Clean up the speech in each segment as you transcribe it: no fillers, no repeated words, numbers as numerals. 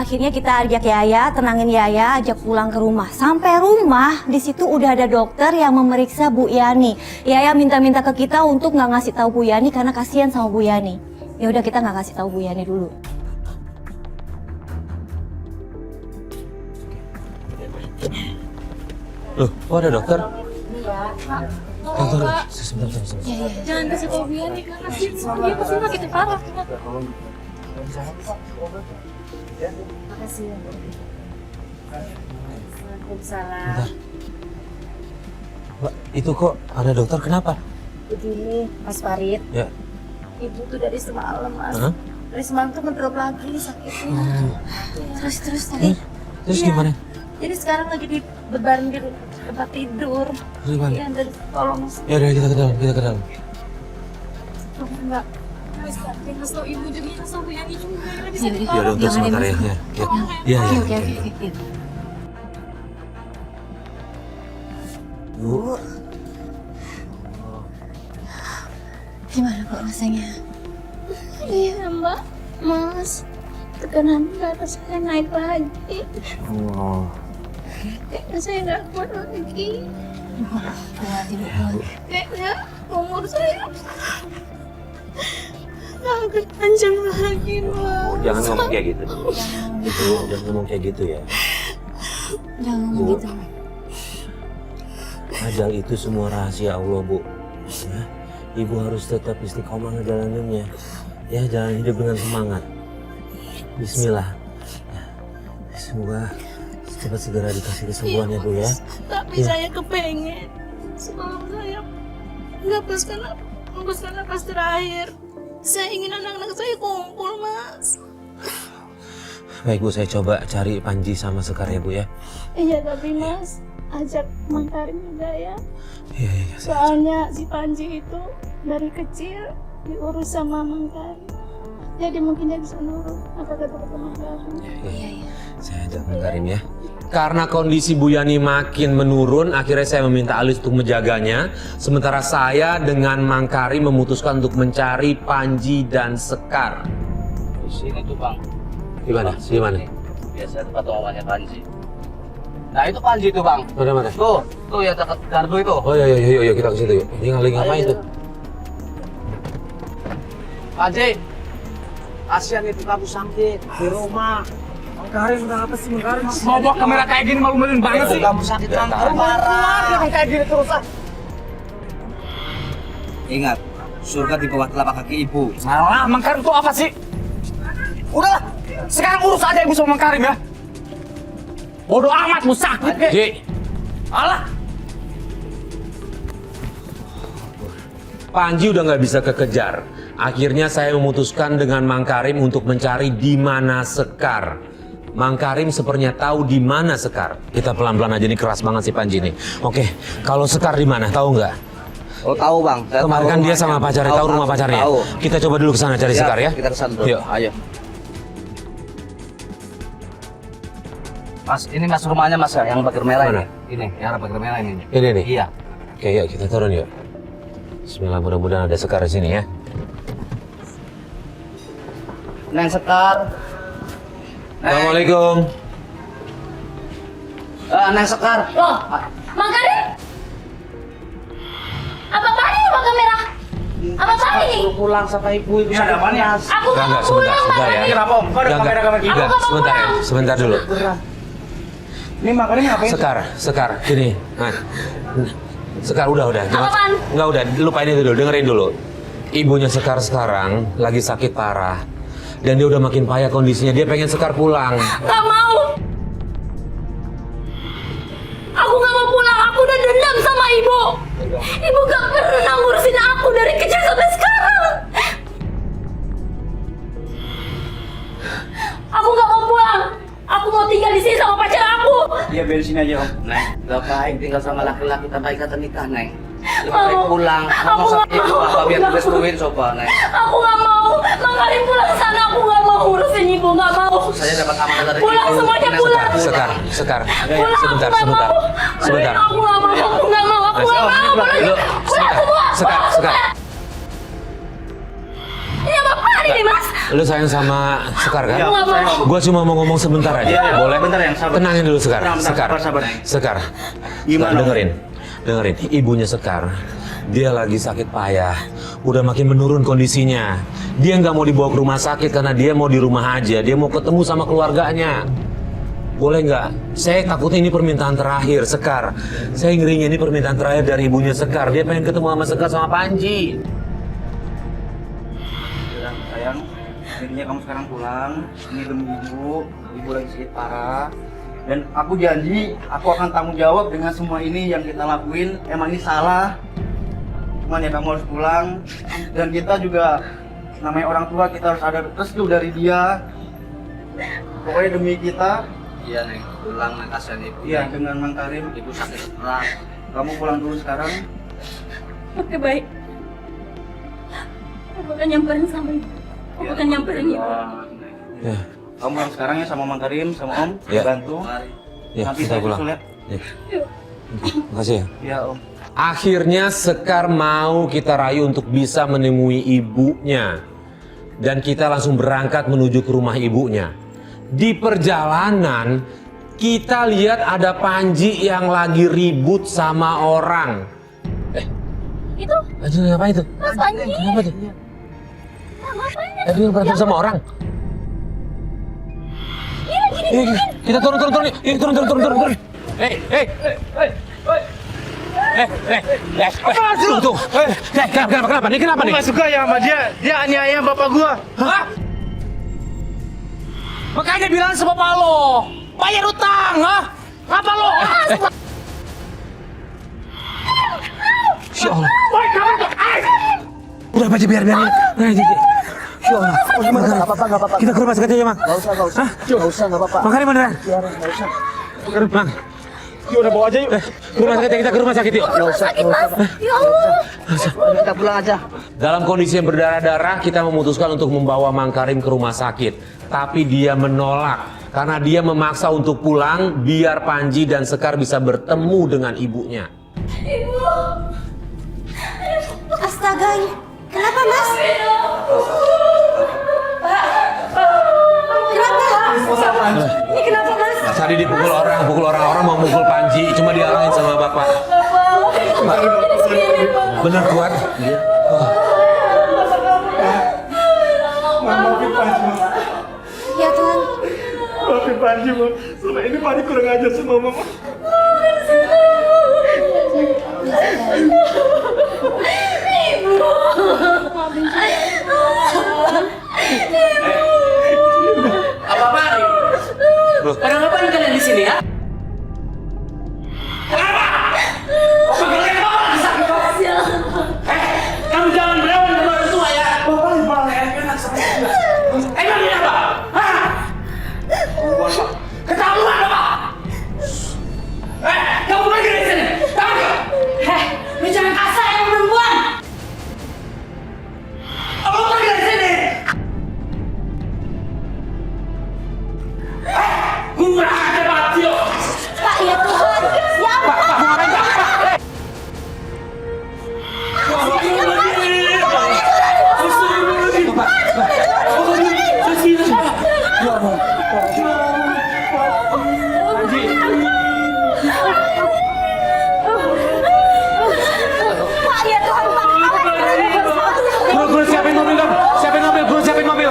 Akhirnya kita ajak Yaya, tenangin Yaya, ajak pulang ke rumah. Sampai rumah, di situ udah ada dokter yang memeriksa Bu Yani. Yaya minta-minta ke kita untuk nggak ngasih tahu Bu Yani karena kasihan sama Bu Yani. Ya udah kita nggak kasih tahu Bu Yani dulu. Loh, kok ada dokter? Dokter, Iya. Jangan kasih tahu dia nih, Kak. Dia pasti sakit parah. Makasih ya. Waalaikumsalam. Bentar. Mbak, itu kok ada dokter, kenapa? Begini, Mas Farid. Ya. Ibu tuh dari semalam, Mas. Hah? Dari semalam tuh ngedrop lagi sakitnya. Terus tadi. Terus Iya. gimana? Jadi sekarang lagi berbaring di tempat tidur. Terus gimana? Iya, dan tolong Mas. Ya udah kita ke dalam. Enggak. Mas, kasih tau ibu juga, kasih tau Bu Yani juga. Lagi Iya, sakit iya. Ya parah. dokter sebentar ya. Ya. Oke. Bu, Gimana kok rasanya? Iya, Mbak. Mas, tekanan darah saya naik lagi. oh, Kayaknya saya nggak kuat lagi. Tidur. Kayaknya umur saya nggak akan panjang lagi, Mbak. jangan ngomong kayak gitu. Jangan ngomong kayak gitu ya. Jangan ngomong Bu. gitu. Ajal itu semua rahasia Allah, Bu. Ya, Ibu harus tetap istiqomah ngejalaninnya. Ya, jalan hidup dengan semangat. Bismillah. Ya, semoga cepat segera dikasih kesembuhan ya, Bu ya. Tapi Iya. saya kepengen sebelum saya menghapuskan napas terakhir. Saya ingin anak-anak saya kumpul, Mas. Baik, Bu, saya coba cari Panji sama Sekar ya, Bu ya. Iya, tapi Mas, ajak Mang Karim juga ya. Iya. Soalnya si Panji itu dari kecil diurus sama Mang Karim. Jadi mungkin dia bisa nurut apa kata Mang Karim. Iya. Saya ajak Mang Karim ya. Karena kondisi Bu Yani makin menurun, akhirnya saya meminta Alis untuk menjaganya. Sementara saya dengan Mang Karim memutuskan untuk mencari Panji dan Sekar. Di sini tuh Bang. Di mana? Di mana? Biasa tempat tongolnya Panji. Nah itu Panji tuh Bang. Mana? Tuh ya dekat gardu itu. Oh iya, kita ke situ yuk. Dia lagi ngapain tuh? Panji, kasihan itu kamu sakit di rumah. Bang Karim udah apa sih Bang Karim? Mau bawa kamera kayak gini malu-maluin banget sih. Kamu sakit Bang Karim parah. Dia kayak gini terus ah. Ingat, surga di bawah telapak kaki ibu. Salah, Bang Karim tuh apa sih? Udahlah, sekarang urus aja ibu sama Bang Karim ya. Bodoh amat, mu sakit kek. Ji, Alah. Panji udah nggak bisa kekejar. Akhirnya saya memutuskan dengan Mang Karim untuk mencari di mana Sekar. Mang Karim sepertinya tahu di mana Sekar. Kita pelan-pelan aja, nih keras banget si Panji nih. Oke, kalau Sekar di mana? Tahu nggak? Oh tahu Bang. Saya Kemarin tahu kan dia rumahnya. sama pacarnya, tahu rumah pacarnya. Tahu. Kita coba dulu ke sana cari Ya, Sekar ya. Kita kesana dulu. Yuk. Ayo. Mas, ini mas rumahnya mas ya, yang pagar merah Mana? ini. Ini, yang pagar merah ini. Ini nih. Iya. Oke, yuk kita turun yuk. Bismillah, mudah-mudahan ada Sekar di sini ya. Neng Sekar. Assalamualaikum. Neng Sekar. Loh, Mang Karim? Apa-apaan ini pakai merah? Apa-apaan ini? Pulang sama ibu ada apa nih? Aku nggak mau sebentar, pulang, sebentar ya. Mang Kenapa om? Kok ada kamera-kamera gitu? Enggak, sebentar ya, sebentar dulu. Ini makannya ngapain? Sekar, gini. Nah, Sekar udah. Apaan? Enggak udah, lupain itu dulu, dengerin dulu. Ibunya Sekar sekarang lagi sakit parah. Dan dia udah makin payah kondisinya, dia pengen Sekar pulang. Gak mau. Aku gak mau pulang, aku udah dendam sama ibu. Ibu gak pernah ngurusin aku dari kecil sampai sekarang. Aku gak mau pulang. Aku mau tinggal di sini sama pacar aku. Iya biar sini aja Om. Neng, gak baik tinggal sama laki-laki tanpa ikatan nikah, Neng. Lebih Mau. baik pulang. Aku Ngomong sama nggak ibu, mau. apa biar Nggak direstuin coba, Neng. Aku gak mau. Mang Karim pulang sana, aku gak mau ngurusin ibu, gak mau. Saya dapat amanah dari Pulang, ibu. semuanya Neng, pulang. Sekar. Pulang, Sebentar. aku gak mau. Sebentar. Aku gak mau, aku gak mau, aku gak mau. Dulu, Pulang semua. Sekar. Ini apa-apaan ini, Mas? Lu sayang sama Sekar kan? Iya, sayang. Gua cuma mau ngomong sebentar aja. Iya, Boleh? bentar, yang sabar. Tenangin dulu Sekar. Bentar, Sekar. sabar. Sekar. Gimana? Sekar, dengerin. Ibunya Sekar. Dia lagi sakit payah. Udah makin menurun kondisinya. Dia nggak mau dibawa ke rumah sakit karena dia mau di rumah aja. Dia mau ketemu sama keluarganya. Boleh nggak? Saya takutnya ini permintaan terakhir, Sekar. Saya ngerinya ini permintaan terakhir dari ibunya Sekar. Dia pengen ketemu sama Sekar sama Panji. Sayang, intinya kamu sekarang pulang. Ini demi ibu lagi sakit parah. Dan aku janji, aku akan tanggung jawab dengan semua ini yang kita lakuin. Emang ini salah. Cuman ya kamu harus pulang. Dan kita juga, namanya orang tua, kita harus ada restu dari dia. Pokoknya demi kita. Iya Neng, pulang Neng, kasihan ibu. Iya, dengan Mang Karim. Ibu sakit berat. Kamu pulang dulu sekarang. Oke, baik. Aku akan nyamperin sama ibu. Aku akan nyamperin ibu. Ya, Kamu pulang sekarang ya sama Mang Karim, sama Om. Ya. Bantu. ya Nanti kita saya pulang. susul ya. Ya. Makasih ya. Iya Om. Akhirnya Sekar mau kita rayu untuk bisa menemui ibunya. Dan kita langsung berangkat menuju ke rumah ibunya. Di perjalanan, kita lihat ada Panji yang lagi ribut sama orang. Itu Panji ngapain itu? Mas Panji. Kenapa tuh? Ngapain? Dia berantem sama orang. Iya, kita turun. Turun. Tunggu. Kenapa? Ini kenapa nih? Gak suka ya sama dia. Dia aniaya bapak gua. Hah? Makanya bilang sama bapak lo, bayar utang, ha? Apa lo? Insya Allah. Udah Panji biar. Insya Allah. Gak apa-apa. Kita ke rumah sakit aja, Mang. Gak usah, gak apa-apa. Makanya beneran. Gak usah. Mang. Yuk udah bawa aja yuk. Ke rumah sakit, kita ke rumah sakit yuk. Sakit, Mas. Ya Allah. Kita pulang aja. Dalam kondisi yang berdarah-darah, kita memutuskan untuk membawa Mang Karim ke rumah sakit. Tapi dia menolak karena dia memaksa untuk pulang biar Panji dan Sekar bisa bertemu dengan ibunya. Astaga, kenapa Mas? Kenapa? Ini kenapa Mas? Tadi dipukul orang mau mukul Panji, cuma dialahin sama bapak. Bener kuat? Ya Tuhan. Maafin Panji, Mam. Selama ini Panji kurang ajar sama Mama. Apa-apaan nih? Pada ngapain kalian di sini ya? Kenapa? Bapak kalian apa? Kamu jangan melawan sama orang tua ya. Bapak yang paling enak sama ibu. Emang ini apa? Hah? Ketahuan apa? Kamu pergi dari sini. Tahu? Lu jangan kasar ya perempuan. Kamu pergi dari sini. Kurang aja banget, yo. Pak, ya Tuhan. Ya Allah. Pak, ya Tuhan, Pak. Guru siapin mobil dong. Siapin mobil. Siapin mobil.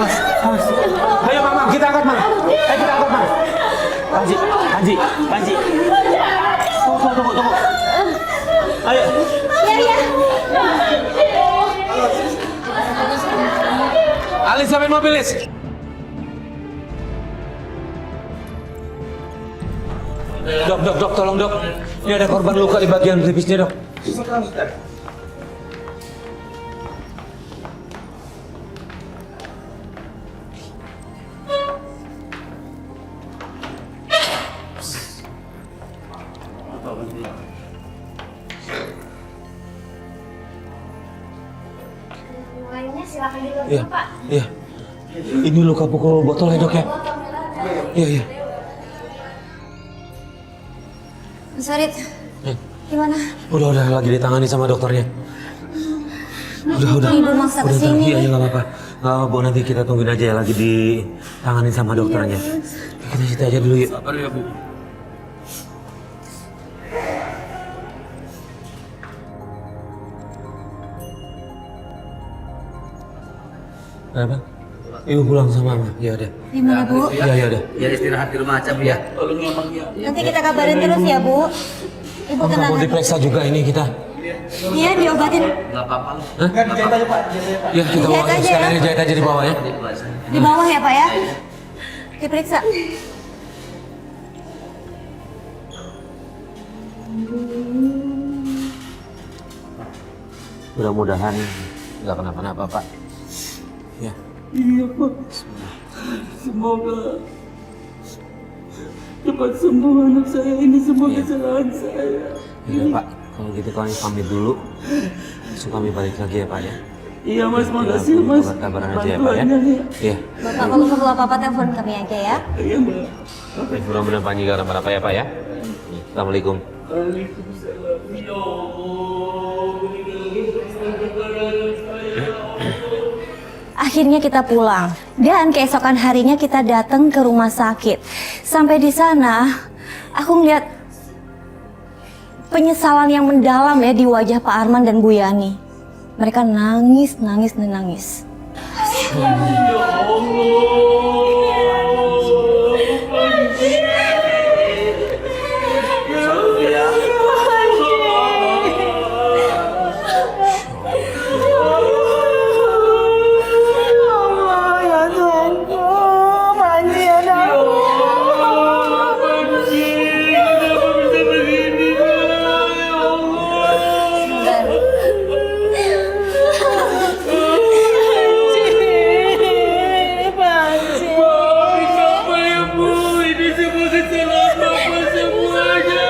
Awas. Ayo Mang, kita angkat Mang. Panji. Tunggu. Ayo. Ya. Alis siapin mobil, Lis. Dok, tolong dok. Ini ada korban luka di bagian pelipisnya dok. Silakan dulu, Pak. Iya. Ini luka pukul botol ya dok ya? Iya. Mas Farid, Gimana? Udah lagi ditangani sama dokternya. Udah. Ibu maksa kesini. Iya, nggak apa-apa. Nggak apa-apa, Bu, nanti kita tungguin aja ya, lagi ditangani sama dokternya. Kita situ aja dulu yuk. Sabar ya, Bu. Apa? Ibu pulang sama Mama. Ya udah. Gimana, Bu? Iya udah. Biar istirahat di rumah aja, Bu ya. Tolong ya, Bang ya. Nanti kita kabarin terus ya, Bu. Ibu tenang Mau aja. diperiksa juga ini kita. Iya, diobatin. Enggak apa-apa. Hah? Ya kita bawa Jahit aja sekalian ya. jahit aja di bawah ya. Di bawah ya, Pak ya? Diperiksa. Mudah-mudahan nggak kenapa-napa Pak. Ya. Iya, Pak. Semoga cepat sembuh anak saya ini, semua kesalahan saya. Iya Pak, kalau gitu kami pamit dulu. Langsung kami balik lagi ya Pak ya. Iya, Mas, Kita makasih, tunggu Mas. kabar-kabaran aja ya Pak ya. Bantuannya, ya. Iya. Bapak kalau perlu apa-apa telepon kami aja ya. Iya, Mbak. Mudah-mudahan Pak nggak kenapa-napa ya Pak ya. Assalamualaikum. Waalaikumsalam. Ya Allah. Akhirnya kita pulang dan keesokan harinya kita datang ke rumah sakit. Sampai di sana, aku ngeliat penyesalan yang mendalam ya di wajah Pak Arman dan Bu Yani. Mereka nangis. Kenapa ya, Bu? Ini semua kesalahan Bapak semuanya.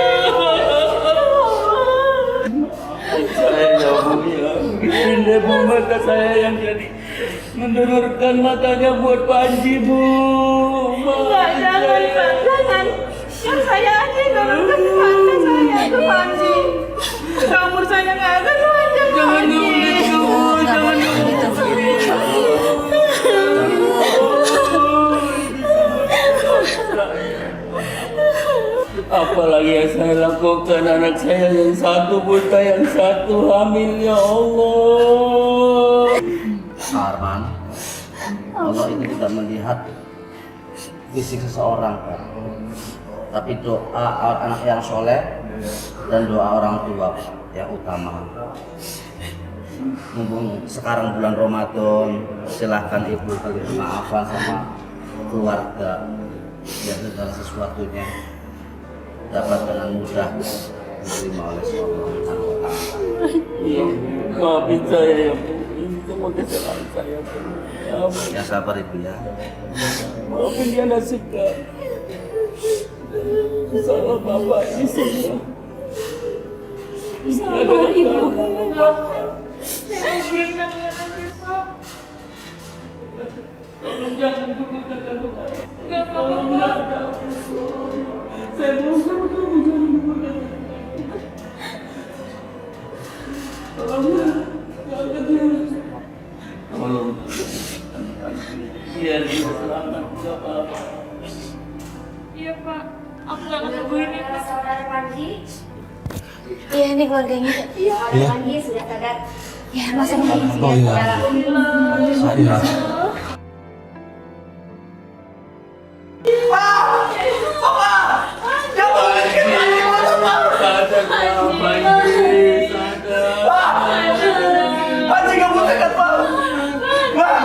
Saya ya, Bu ya. Ini Bu, mata saya yang jadi mendonorkan matanya buat Panji, Bu. Enggak, jangan, Pak, jangan. Yang saya aja dorongkan mata saya ke Panji. Umur saya nggak akan panjang Jangan lagi. begitu, Bu. Jangan begitu. Apalagi yang saya lakukan, anak saya yang satu buta, yang satu hamil, ya Allah. Arman, Allah itu tidak melihat fisik seseorang, Pak. Tapi doa anak yang soleh dan doa orang tua yang utama. Mumpung sekarang bulan Ramadan, silahkan ibu kalian maafkan sama keluarga, biar segala sesuatunya dapat dengan mudah diterima oleh Allah Subhanahu wa Ta'ala. Ya, maafin saya ya, Bu. Ini semua kesalahan saya, Bu. Ya, Bu. Ya sabar ibu ya. Maafin dia nasibnya. Salah Bapak ini semua. Sabar, Ibu. Saya benar ya, Pak. Tolong jangan gunakan kandungan. Nggak apa-apa. Saya mohon sama kamu, jangan gunakan. Tolong, jangan dia. Tolong. Biar dia selamat, nggak apa-apa. Iya, Pak. Aku nggak akan nungguin ya, Pak. Saudara Panji, Iya, ini keluarganya. saudara Panji sudah sadar. Ya, masa ini. Oh iya. Iya. Panji nggak buta kan, Pak? Pak,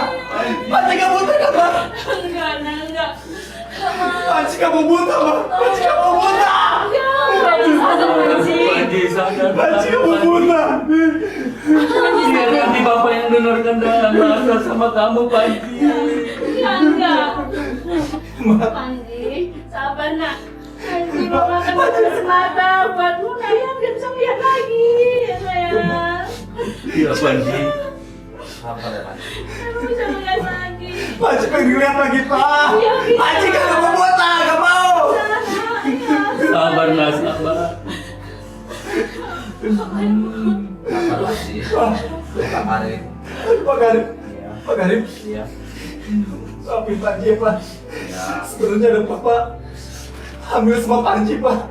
Panji nggak buta kan, Pak? Enggak. Panji nggak mau buta, Pak. Panji nggak mau buta. Panji sadar. Panji nggak mau buta. Biar nanti Bapak yang donorkan darah masa sama kamu, Panji. Enggak. Panji, sabar nak. Panji, Mama akan kasih mata buatmu, sayang. Dia bisa lihat lagi, ya sayang. Iya, Panji. Kamu bisa lihat lagi. Panji pengen dilihat lagi, Pak. Iya, bisa. Panji nggak mau buta, nggak mau. Sana, ya. Sabar, Nas, sabar. Pak Karim. Pak Karim. Iya. Pak Karim. Iya. Maafin Panji ya, Pak. Iya. Sebenarnya ada Bapak hamil sama Panji, Pak.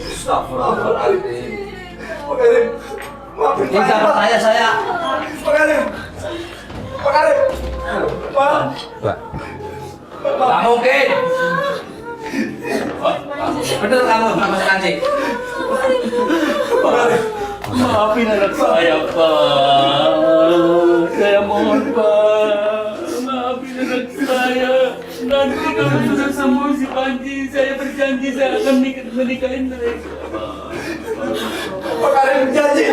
Astagfirullahaladzim. Pak Karim. Maafin Ini Panji, jangan Pak. saya. Pak Karim. Pak Karim. Pak. Pak. Gak mungkin. Bener kamu sama Panji. Pak Karim. Maafin anak saya, Pak. Saya mohon, Pak. Maafin anak saya. Nanti kalau sudah sembuh si Panji, saya berjanji saya akan menikahin mereka, Pak. Pak Karim janji.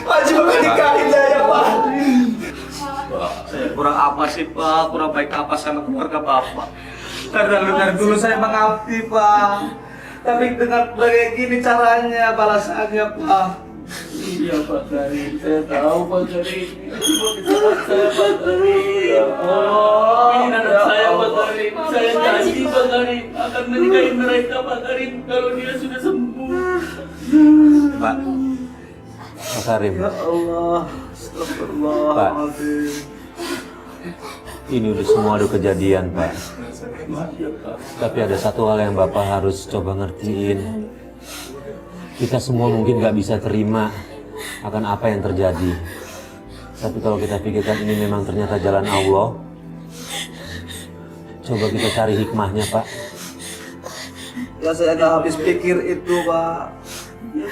Panji bakal nikahin saya, Pak. Pak, saya kurang apa sih, Pak? Kurang baik apa sama keluarga Bapak? Karena dari dulu saya mengabdi, Pak. Tapi dengan kayak gini caranya balasannya, Pak. Iya, Pak Karim. Saya tahu, Pak Karim. Ini semua kesalahan saya, Pak Karim. Ini anak saya, Pak Karim. Saya janji, Pak Karim, akan menikahi mereka, Pak Karim, kalau dia sudah sembuh. Pak. Pak Karim. Ya Allah, astagfirullahaladzim. Ini udah kejadian, Pak. Iya, Pak. Tapi ada satu hal yang Bapak harus coba ngertiin. Kita semua mungkin gak bisa terima akan apa yang terjadi. Tapi kalau kita pikirkan ini memang ternyata jalan Allah, coba kita cari hikmahnya, Pak. Ya saya nggak habis pikir itu, Pak.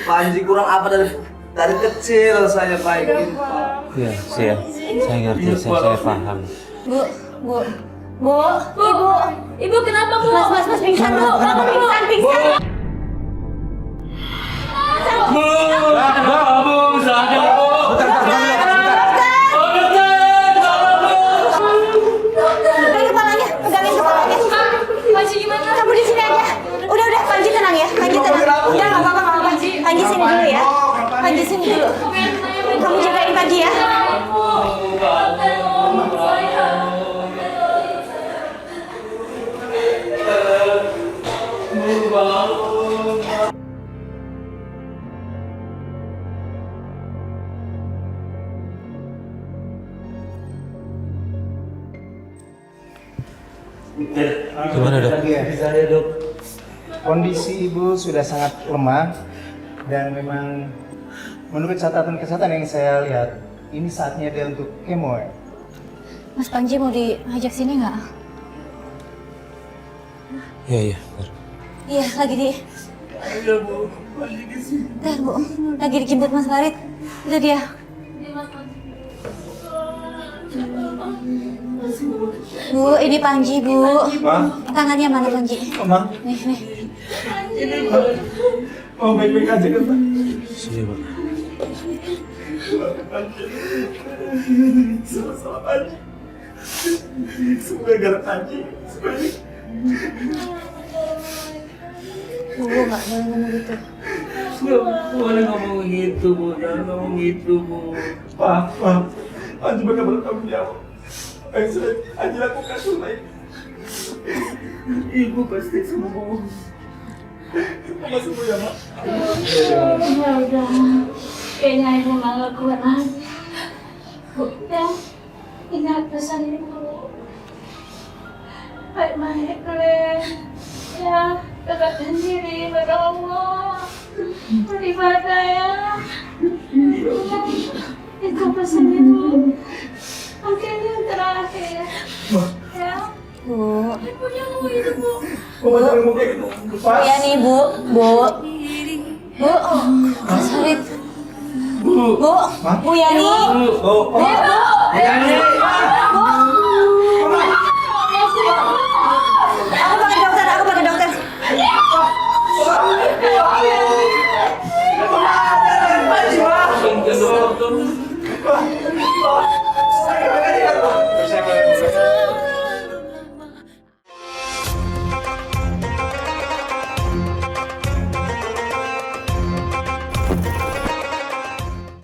Panji kurang apa dari kecil saya baikin, Pak. Iya, saya ngerti, saya paham. Bu, ibu kenapa bu? Mas pingsan bu, kenapa pingsan? Bu, sadar, Bu. Pegangin kepalanya. Panji gimana? Kamu di sini aja. Udah, Panji tenang ya, Panji tenang. Udah nggak apa-apa, Panji. Panji sini dulu ya. Panji sini dulu. Kamu jagain Panji ya. Gimana, Dok? Saya, Dok. Kondisi ibu sudah sangat lemah dan memang menurut catatan kesehatan yang saya lihat, ini saatnya dia untuk kemo. Mas Panji mau diajak sini nggak? Iya. Iya, lagi di. Iya, Bu. Panji ke sini. Bentar, Bu. Lagi dijemput Mas Farid. Itu dia. Bu, ini Panji, Bu. Tangannya mana Panji? Mama, Nih. mau baik-baik aja kan, Pak? Sini, Pak. Sama-sama Panji. Semoga gara Panji. Bu, nggak boleh ngomong gitu. Nggak boleh ngomong gitu, Bu. Jangan ngomong gitu, Bu. Pak, Panji bakal bertanggung jawab. Yang sudah Panji lakukan selama ini. Ibu pasti sembuh. Mama sembuh ya, Mak? Ya udah, kayaknya ibu nggak kuat lagi. Ya, ingat pesan ibu. Baik-baik, Glenn. Ya, dekatkan diri pada Allah. Beribadah ya. Itu pesan ibu. Mungkin yang terakhir. Ya. Bu. Ibu jangan begitu, Bu. Mama jangan mau kayak gitu. Pak. Ya nih, Bu. Mas Farid. Bu Yani. Oh, Yani. Aku pakai dokter. Panji, Ma.